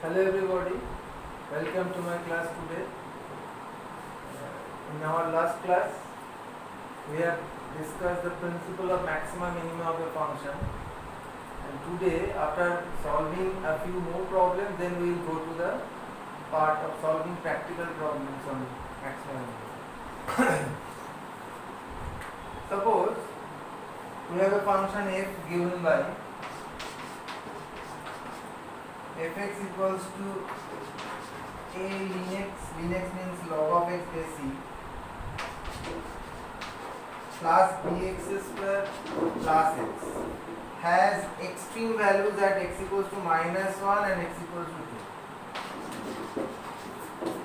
Hello everybody, welcome to my class today. In our last class, we have discussed the principle of maximum minimum of a function, and today after solving a few more problems, then we will go to the part of solving practical problems on maximum minimum. Suppose we have a function f given by fx equals to a ln x means log of x base c plus bx square plus x has extreme values at x equals to -1 and x equals to 2.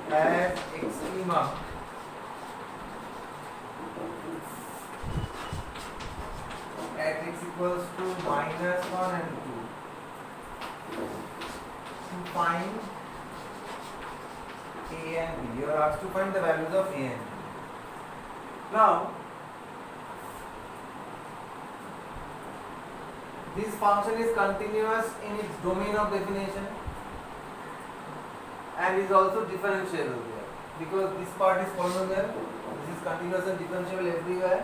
Has extrema at x equals to -1 and 2. To find a and b, you are asked to find the values of a and b. Now, this function is continuous in its domain of definition and is also differentiable here, because this part is polynomial, this is continuous and differentiable everywhere,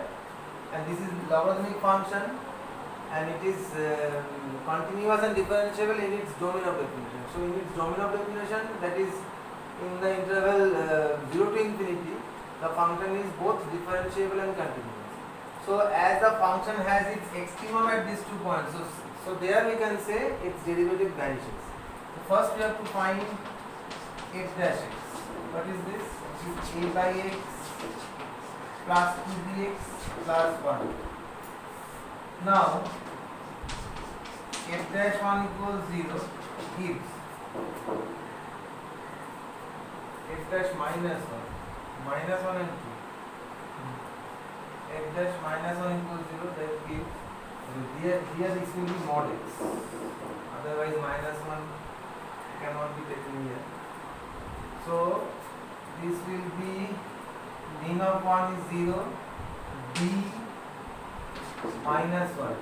and this is logarithmic function, and it is continuous and differentiable in its domain of definition. So in its domain of definition, that is in the interval 0 to infinity, the function is both differentiable and continuous. So as the function has its extremum at these 2 points, so there we can say its derivative vanishes. So first we have to find f dash x. What is this? It is a by x plus 2bx plus 1. Now f dash 1 equals 0 gives f dash minus 1 and 2. F dash minus 1 equals 0, that gives here this will be mod x, otherwise minus 1 cannot be taken here. So this will be ln of 1 is 0, b minus 1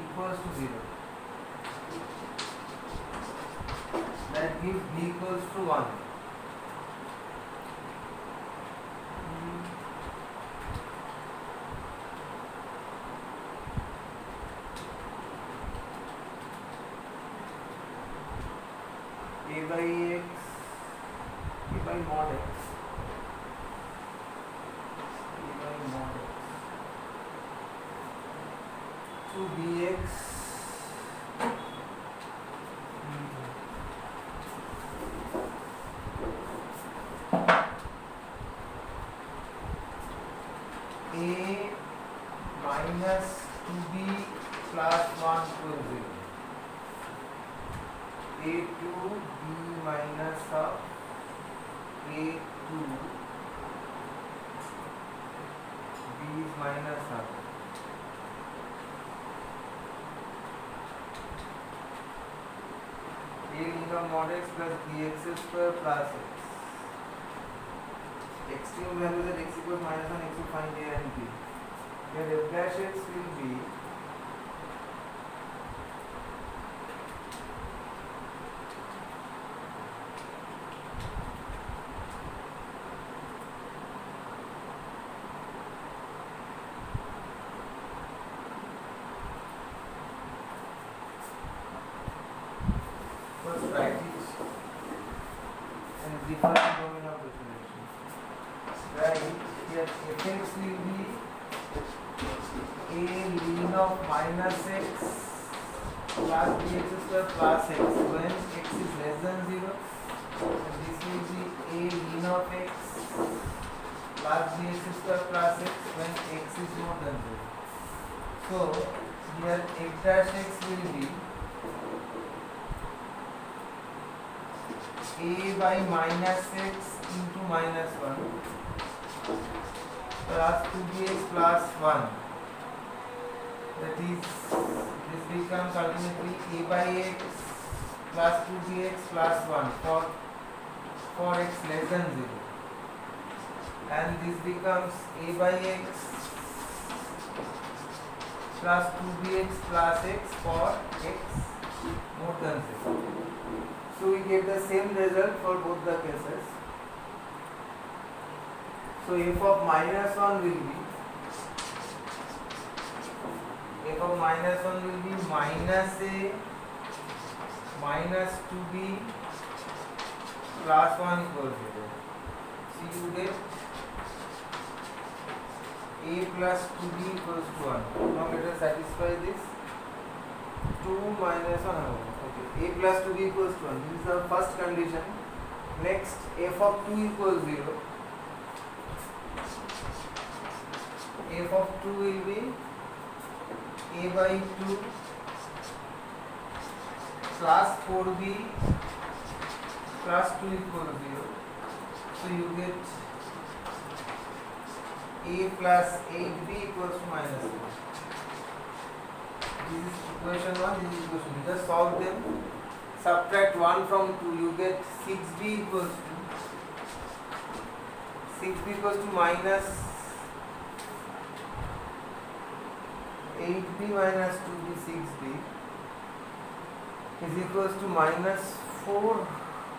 equals to 0. That gives b equals to 1. A by x, a by mod x, a by mod x, 2bx a minus 2b plus 1 equals 0. A2 b minus of A2 b is minus of a ln of mod x plus bx square plus x. Extreme values at x equals -1, x will find a and b. Here f dash x will be first write it and different domain of definition. Right here fx will be a ln of minus x plus bx square plus x when x is less than 0, and this will be a ln of x plus bx square plus x when x is more than 0. So here f dash x will be a by minus x into minus 1 plus 2bx plus 1. That is, this becomes ultimately a by x plus 2bx plus 1 for x less than 0. And this becomes a by x plus 2bx plus x for x more than 0. get the same result for both the cases. So f of minus 1 will be minus a minus 2b plus 1 equals 0. So you get a plus 2b equals to 1. Now let us satisfy this. 2 minus 1. Okay. A plus 2b equals to 1. This is our first condition. Next, f of 2 equals 0. F of 2 will be a by 2 plus 4b plus 2 equals 0. So you get a plus 8b equals to minus 1. This is equation 1, this is equation 2. Just solve them. Subtract 1 from 2, you get 6b equals to minus 8b minus 2b 6b is equals to minus 4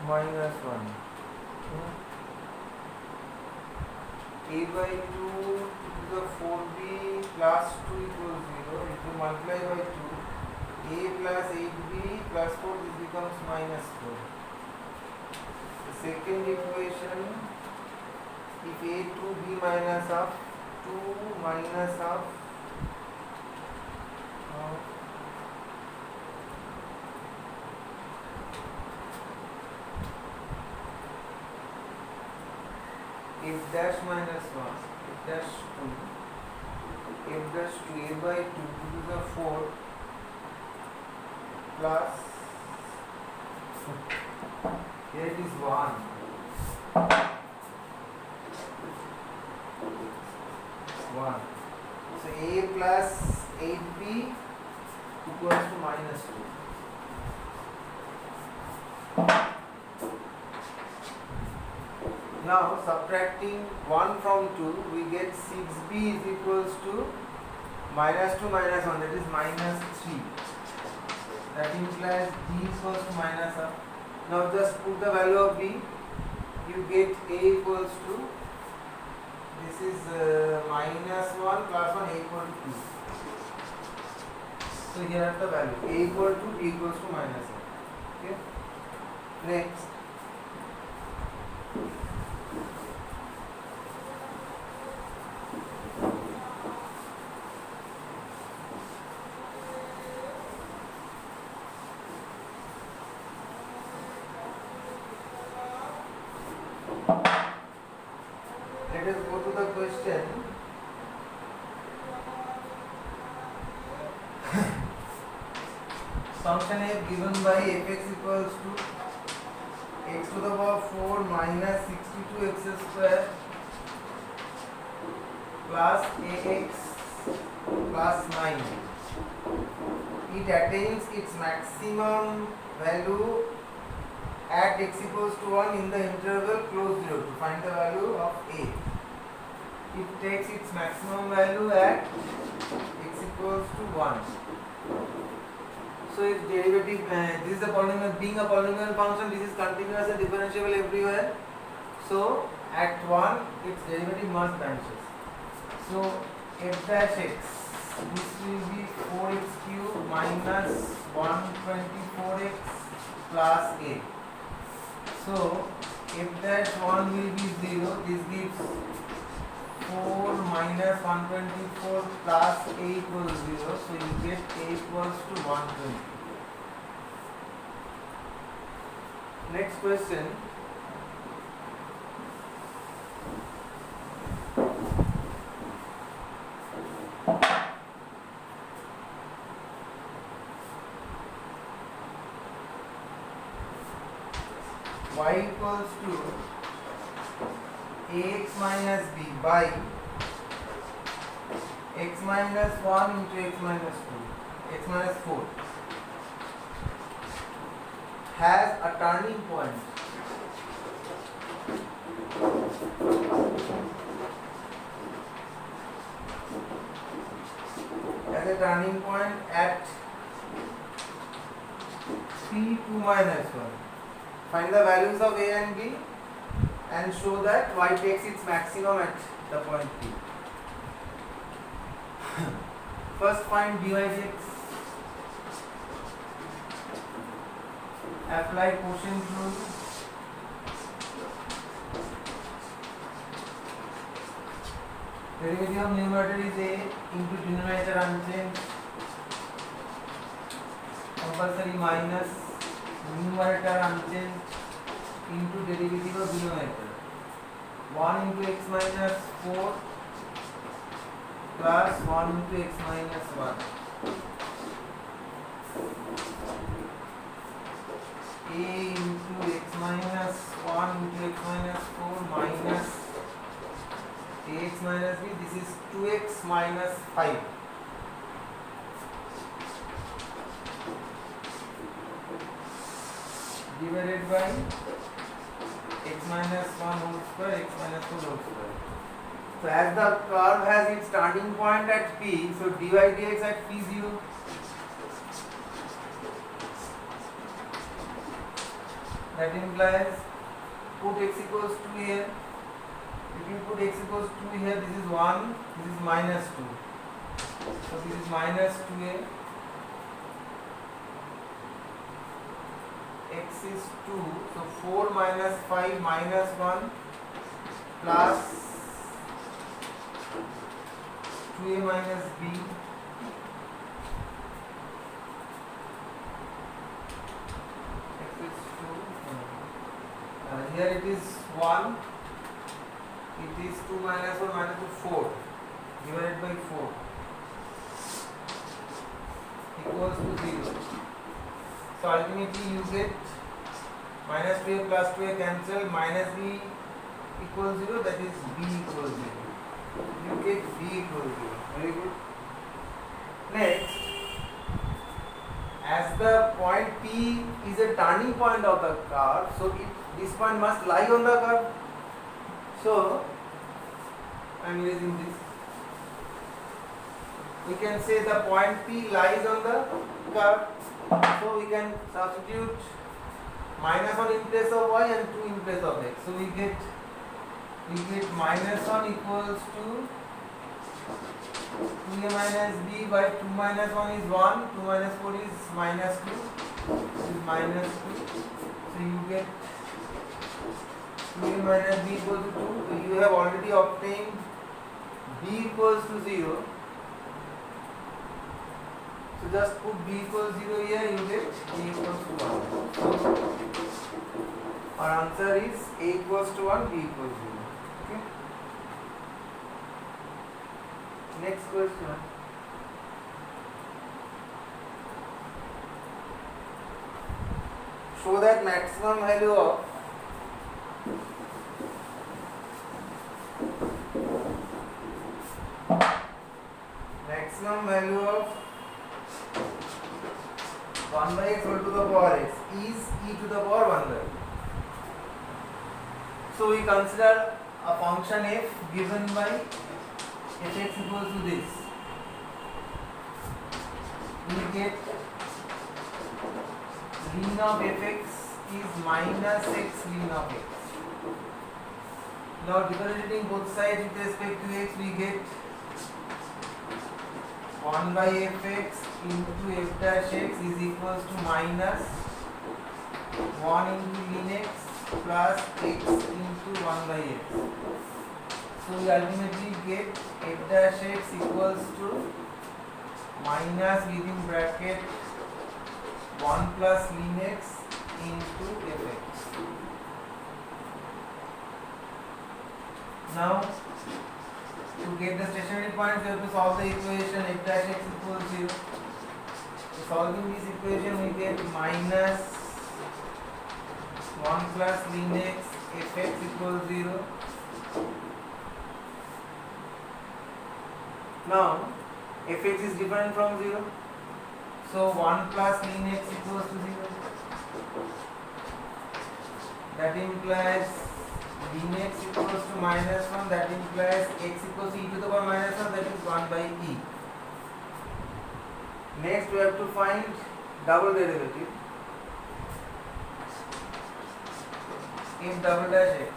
minus 1. A by 2 to the 4b plus 2 equals 0. If you multiply by 2, a plus 8b plus 4, this becomes minus 4. The second equation, if a 2b minus half, 2 minus half, f dash minus 1, f dash 2, f dash 2 a by 2 to the 4 plus, here it is 1. So a plus 8b equals to minus 2. Now subtracting 1 from 2, we get 6b is equals to minus 2 minus 1, that is minus 3. That implies b equals to minus 1. Now just put the value of b, you get a equals to, this is minus 1 plus 1, a equal to 2. So here are the value, a equal to b equals to minus 1. Okay. Next, let us go to the question. Function f given by fx equals to x to the power 4 minus 62x square plus ax plus 9. It attains its maximum value at x equals to 1 in the interval close 0. To find the value of a, it takes its maximum value at x equals to 1. So its derivative, this is a polynomial, being a polynomial function, this is continuous and differentiable everywhere. So at 1, its derivative must vanishes. So f dash x, this will be 4x cube minus 124x plus a. So f dash 1 will be 0, this gives 4 minus 124 plus a equals 0, so you get a equals to 120. Next question. Y equals to ax minus b by x minus 1 into x minus 2, x minus 4 has a turning point at p2 minus 1. Find the values of a and b and show that y takes its maximum at the point P. First find dy dx. Apply quotient rule. Derivative of numerator is a into denominator unchanged. Compulsory minus numerator unchanged into derivative of denominator. 1 into x minus 4 plus 1 into x minus 1. A into x minus 1 into x minus 4 minus ax minus b. This is 2x minus 5. Divided by x minus 1 whole square, x minus 2 whole square. So as the curve has its starting point at P, so dy dx at P0. That implies put x equals 2 here. If you put x equals 2 here, this is 1, this is minus 2. So this is minus 2a. X is 2, so 4 minus 5 minus 1 plus 2a minus b. X is 2. Here it is 1. It is 2 minus 1 minus 2, 4 divided by 4 equals to 0. So ultimately you get minus 2a plus 2a cancel, minus b equals 0, that is b equals 0. You get b equals 0. Very good. Next, as the point P is a turning point of the curve, so this point must lie on the curve. So I am using this. We can say the point P lies on the curve. So we can substitute minus 1 in place of y and 2 in place of x. So we get minus 1 equals to 2a minus b by 2 minus 1 is 1, 2 minus 4 is minus 2, this is minus 2. So you get 2a minus b equals to 2. So you have already obtained b equals to 0. So just put b equals 0 here, you get a equals to 1. So our answer is a equals to 1, b equals 0. Okay. Next question. Show that maximum value of of 1 by x whole to the power x is e to the power 1 by x. So we consider a function f given by fx equals to this. We get ln of fx is minus x ln of x. Now differentiating both sides with respect to x, we get 1 by fx into f dash x is equals to minus 1 into ln x plus x into 1 by x. So we ultimately get f dash x equals to minus within bracket 1 plus ln x into fx. Now to get the stationary points, we have to solve the equation f dash x equals 0. So solving this equation, we get minus 1 plus ln x fx equals 0. Now fx is different from 0. So 1 plus ln x equals to 0. That implies ln x equals to minus 1, that implies x equals to e to the power minus 1, that is 1 by e. Next we have to find double derivative. f double dash x.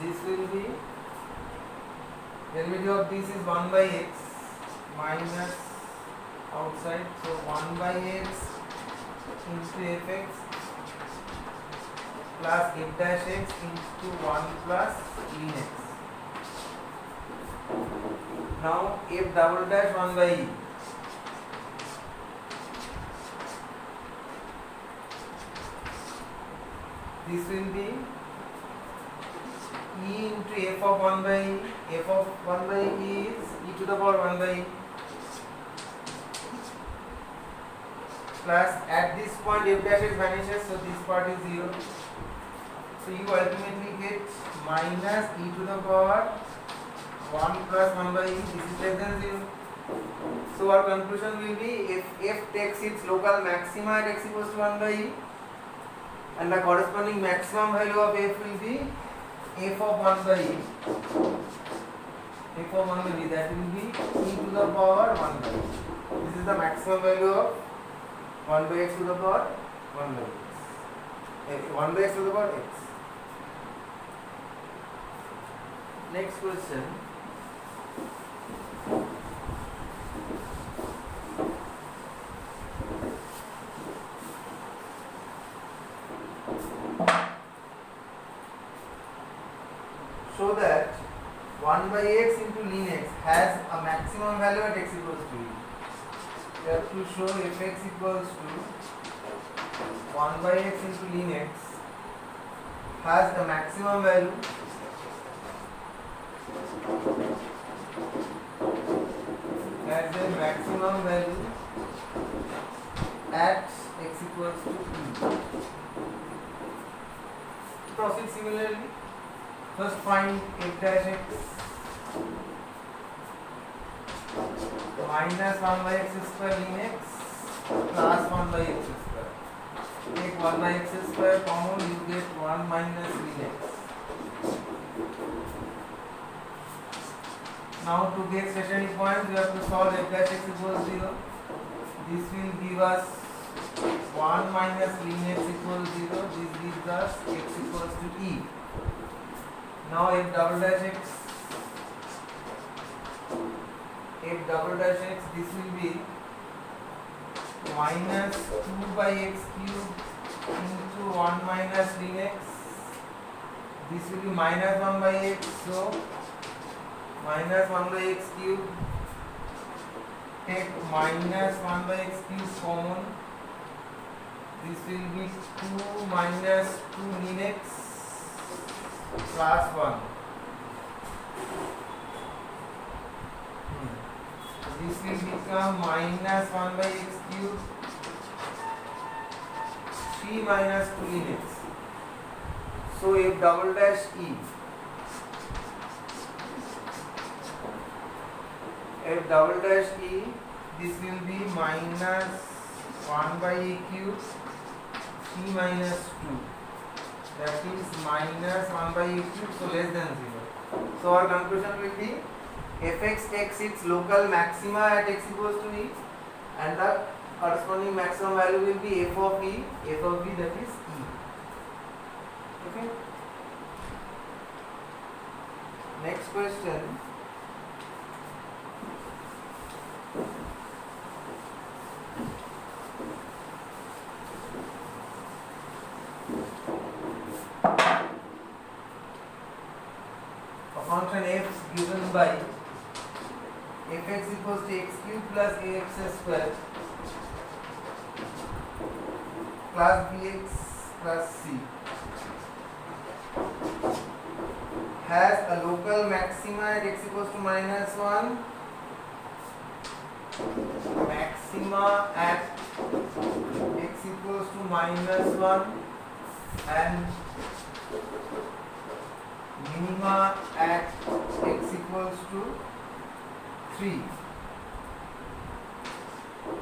This will be derivative of this is 1 by x minus outside, so 1 by x into fx plus f dash x into 1 plus ln x. Now f double dash 1 by e. This will be e into f of 1 by e. F of 1 by e is e to the power 1 by e. Plus at this point f dash x vanishes, so this part is 0. So you ultimately get minus e to the power 1 plus 1 by e. This is less than 0. So our conclusion will be if f takes its local maxima at x equals to 1 by e, and the corresponding maximum value of f will be f of 1 by e. F of 1 by e, that will be e to the power 1 by e. This is the maximum value of 1 by x to the power 1 by x. 1 by x to the power x. Next question. Show that 1 by x into ln x has a maximum value at x equals to e. We have to show fx equals to 1 by x into ln x has the maximum value at x equals to e. Proceed similarly. First find f dash x minus 1 by x square ln x plus 1 by x square. Take 1 by x square common, you get 1 minus ln x. Now to get stationary point, we have to solve f dash x equals 0. This will give us 1 minus ln x equals 0. This gives us x equals to e. Now f double dash x, this will be minus 2 by x cube into 1 minus ln x. This will be minus 1 by x, so minus 1 by x cube. Take minus 1 by x cube common. This will be 2 minus 2 ln x plus 1. This will become minus 1 by x cube 3 minus 2 ln x. So f double dash e, this will be minus 1 by e cube 3 minus 2. That is minus 1 by e cube, so less than 0. So our conclusion will be fx takes its local maxima at x equals to e, and the corresponding maximum value will be f of e, that is e. Okay. Next question. Function f given by fx equals to x cube plus ax square plus bx plus c has a local maxima at x equals to minus 1, maxima at x equals to minus 1, and minima at x equals to 3,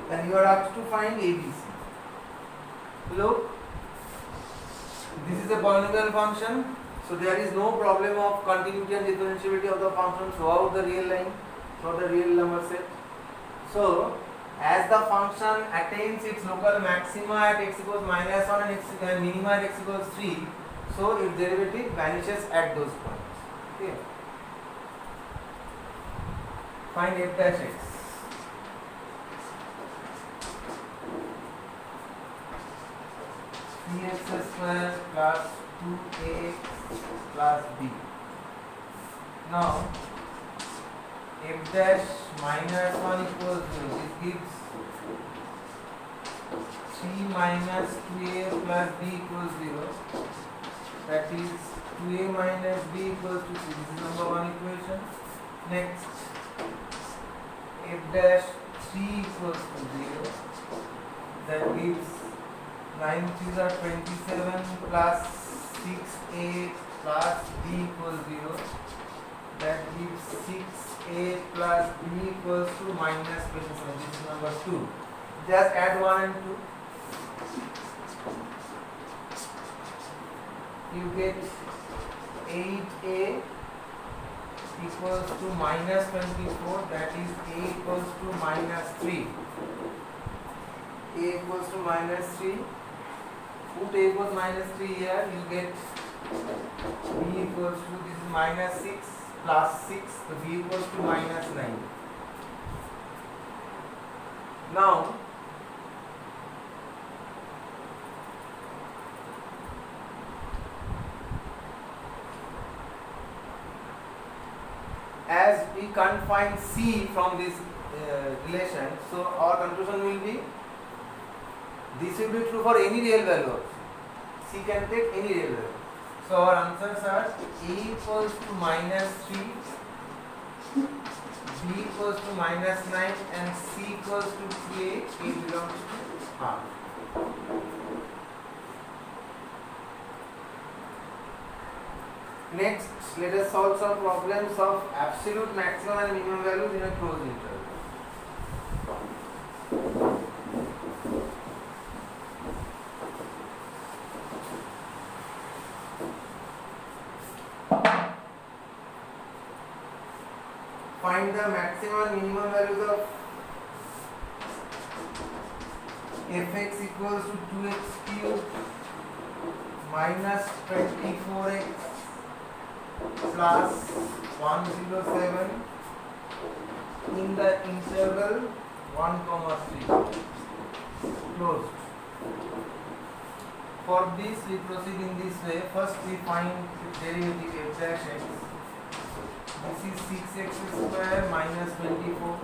and you are asked to find ABC. Look, this is a polynomial function, so there is no problem of continuity and differentiability of the function throughout the real line, throughout the real number set. So as the function attains its local maxima at x equals minus 1 and minima at x equals 3, So its derivative vanishes at those points. Okay. Find f dash x. X square plus 2ax plus b. Now f dash minus 1 equals 0. This gives 3 minus 2a plus b equals 0. That is 2a minus b equals to 2. This is number 1 equation. Next, f dash 3 equals to 0. That gives 9 3s are 27 plus 6a plus b equals 0. That gives 6a plus b equals to minus 27. This is number 2. Just add 1 and 2. You get 8a equals to minus 24. That is a equals to minus 3. A equals to minus 3. Put a equals minus 3 here. You get b equals to, this is minus 6 plus 6. So b equals to minus 9. Now as we can't find c from this relation, so our conclusion will be this will be true for any real value. C can take any real value. So our answers are a equals to minus 3, b equals to minus 9 and c equals to 3a. A belongs to half. Next, let us solve some problems of absolute maximum and minimum values in a closed interval. Find the maximum and minimum values of fx equals to 2x cubed minus 24x plus 107 in the interval 1, 3 closed. For this we proceed in this way. First we find the derivative f dash x. This is 6x square minus 24.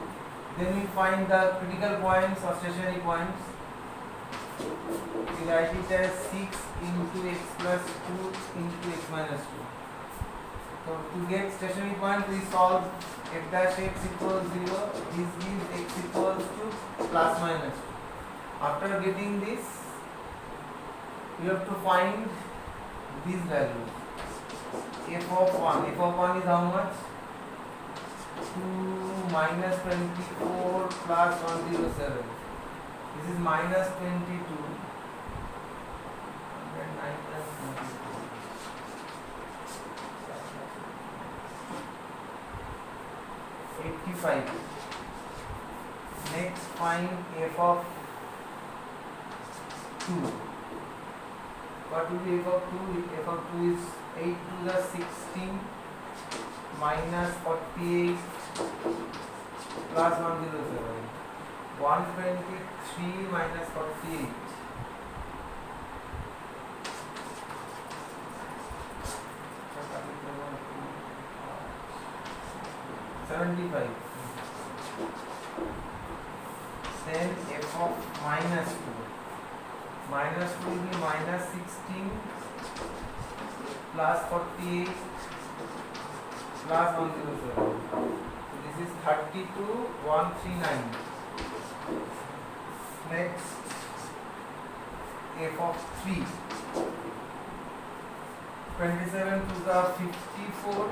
Then we find the critical points or stationary points. We write it as 6 into x plus 2 into x minus 2. So to get stationary point, we solve f dash x equals 0. This gives x equals to plus minus 2. After getting this, we have to find these values. F of 1. F of 1 is how much? 2 minus 24 plus 107. This is minus 22. 109 plus 24. 85. Next find f of 2. What will be f of 2? F of 2 is 8 to the 16 minus 48 plus 107. 123 minus 48. 75. Then f of minus 2. Minus 2 will be minus 16 plus 48 plus 107. So this is 32, 139. Next, f of 3. 27 to the 54.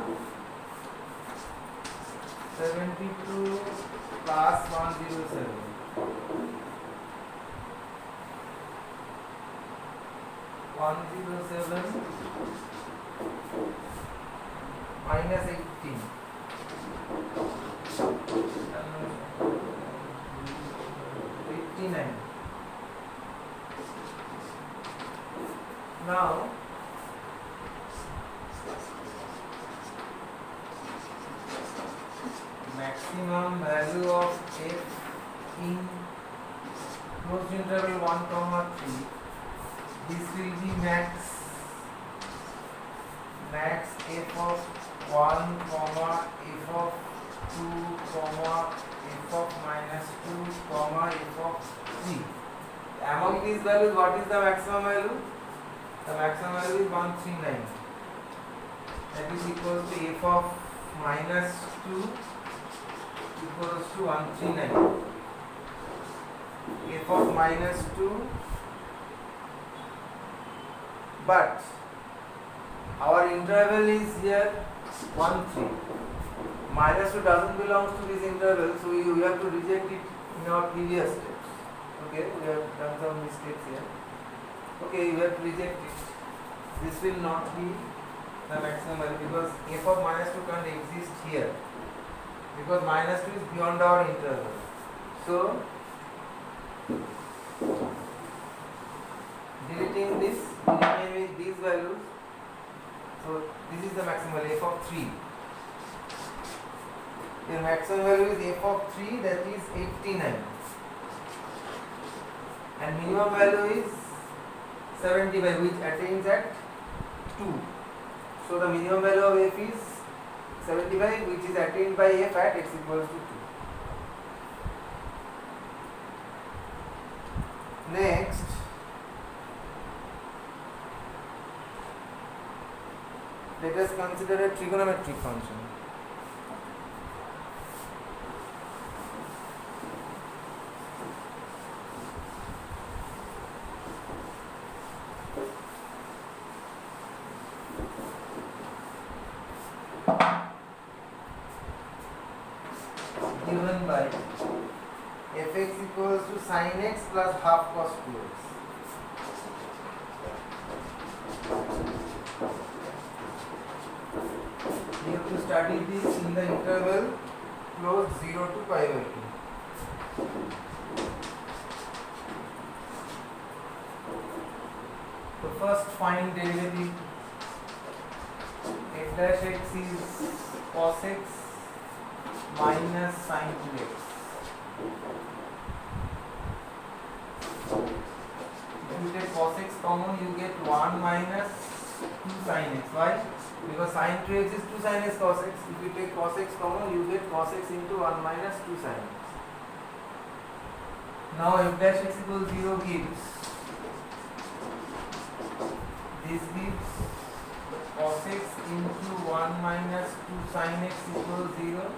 72 plus 107. 107 minus 18. Now maximum value of f in closed interval 1 comma 3, this will be max f of 1 comma f of 2 comma f of minus 2 comma f of 3. Among these values, what is the maximum value? The maximum value is 139. That is equal to f of minus 2 equals to 139. F of minus 2, but our interval is here 1 3. Minus 2 doesn't belong to this interval, so we have to reject it in our previous steps. Okay, we have done some mistakes here. Okay, you have to reject it. This will not be the maximum value because f of minus 2 can't exist here because minus 2 is beyond our interval. So deleting this, we remain with these values. So this is the maximum value f of 3. The maximum value is f of 3, that is 89, and minimum value is 75, which attains at 2. So the minimum value of f is 75, which is attained by f at x equals to 2. Next, let us consider a trigonometric function. Given by fx equals to sin x plus half cos 2x. You have to study this in the interval closed 0 to pi by 2. So first find derivative. F dash x is cos x minus sin 2x. If you take cos x common, you get 1 minus 2 sin x. Why? Because sin 2x is 2 sin x cos x. If you take cos x common, you get cos x into 1 minus 2 sin x. Now f dash x equals 0 gives, this gives cos x into 1 minus 2 sin x equals 0.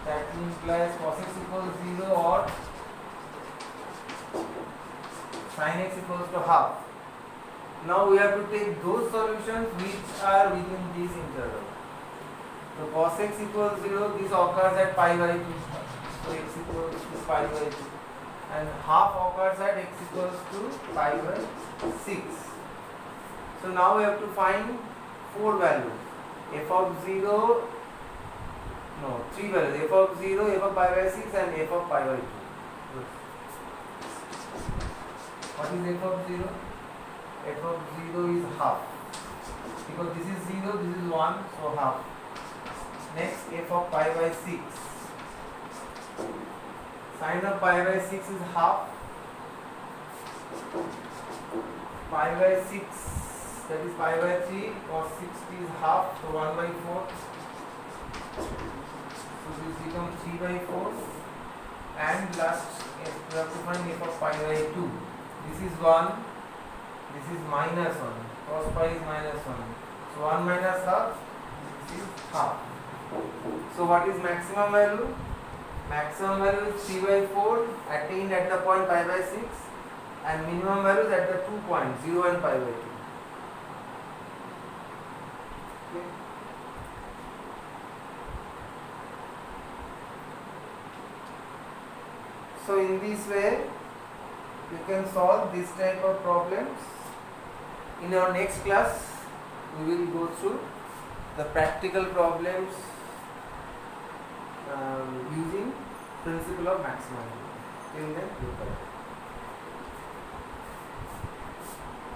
That implies cos x equals 0 or sin x equals to half. Now we have to take those solutions which are within this interval. So cos x equals 0, this occurs at pi by 2. So x equals to pi by 2. And half occurs at x equals to pi by 6. So now we have to find 4 values. F of 0, no, 3 values. F of 0, f of pi by 6 and f of pi by 2. What is f of 0? F of 0 is half. Because this is 0, this is 1, so half. Next, f of pi by 6. Sin of pi by 6 is half. Pi by 6, that is pi by 3, cos 60 is half, so 1 by 4. So this becomes 3 by 4. And last, we have to find f of pi by 2. This is 1, this is minus 1, cos pi is minus 1. So 1 minus half, this is half. So what is maximum value? Maximum value is 3 by 4 attained at the point pi by 6, and minimum value is at the 2 points 0 and pi by 2. Okay. So in this way you can solve this type of problems. In our next class we will go through the practical problems using principle of maximum. Till then, goodbye.